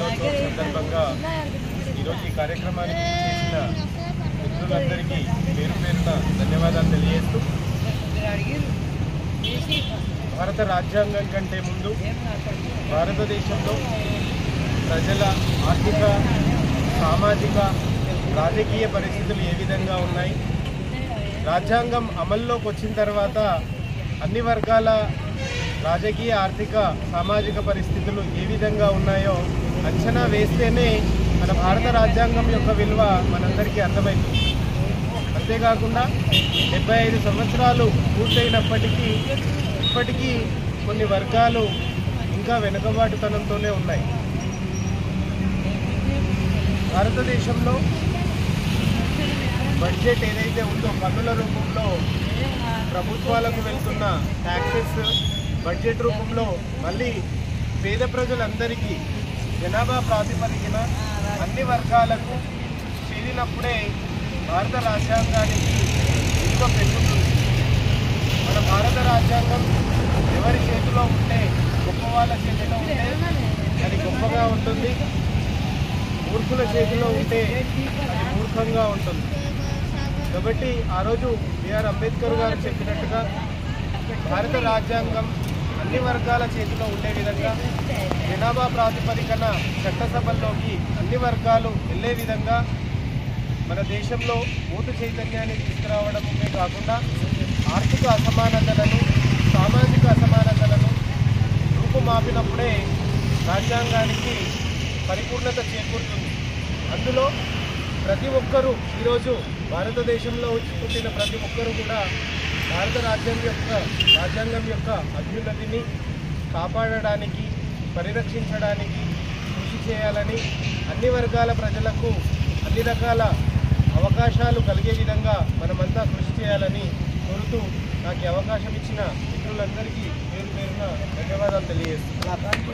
దినోత్సవం సందర్భంగా ఈరోజు ఈ కార్యక్రమానికి చేసిన మిత్రులందరికీ పేరు పేరున ధన్యవాదాలు తెలియజేస్తూ, భారత రాజ్యాంగం కంటే ముందు భారతదేశంలో ప్రజల ఆర్థిక, సామాజిక, రాజకీయ పరిస్థితులు ఏ విధంగా ఉన్నాయి, రాజ్యాంగం అమల్లోకి వచ్చిన తర్వాత అన్ని వర్గాల రాజకీయ, ఆర్థిక, సామాజిక పరిస్థితులు ఏ విధంగా ఉన్నాయో అంచనా వేస్తేనే మన భారత రాజ్యాంగం యొక్క విలువ మనందరికీ అర్థమవుతుంది. అంతేకాకుండా 75 సంవత్సరాలు పూర్తయినప్పటికీ ఇప్పటికీ కొన్ని వర్గాలు ఇంకా వెనుకబాటుతనంతోనే ఉన్నాయి. భారతదేశంలో బడ్జెట్ ఏదైతే ఉందో పన్నుల రూపంలో ప్రభుత్వాలకు వెళ్తున్న ట్యాక్సెస్ బడ్జెట్ రూపంలో మళ్ళీ పేద ప్రజలందరికీ జనాభా ప్రాతిపదికన అన్ని వర్గాలకు చేరినప్పుడే భారత రాజ్యాంగానికి విలువ పెరుగుతుంది. మన భారత రాజ్యాంగం ఎవరి చేతిలో ఉంటే, గొప్ప వాళ్ళ చేతిలో ఉంటే అది గొప్పగా ఉంటుంది, మూర్ఖుల చేతిలో ఉంటే అది మూర్ఖంగా ఉంటుంది. కాబట్టి ఆ రోజు బిఆర్ అంబేద్కర్ గారు చెప్పినట్టుగా భారత రాజ్యాంగం అన్ని వర్గాల చేతిలో ఉండే విధంగా, జనాభా ప్రాతిపదికన చట్టసభల్లోకి అన్ని వర్గాలు వెళ్ళే విధంగా మన దేశంలో ఓటు చైతన్యాన్ని తీసుకురావడమే కాకుండా ఆర్థిక అసమానతలను, సామాజిక అసమానతలను రూపుమాపినప్పుడే రాజ్యాంగానికి పరిపూర్ణత చేకూరుతుంది. అందులో ప్రతి ఒక్కరూ ఈరోజు భారతదేశంలో పుట్టిన ప్రతి ఒక్కరూ కూడా భారత రాజ్యాంగం యొక్క అభ్యున్నతిని కాపాడడానికి, పరిరక్షించడానికి కృషి చేయాలని, అన్ని వర్గాల ప్రజలకు అన్ని రకాల అవకాశాలు కలిగే విధంగా మనమంతా కృషి చేయాలని కోరుతూ నాకు అవకాశం ఇచ్చిన మిత్రులందరికీ పేరు పేరున ధన్యవాదాలు తెలియజేస్తున్నాను.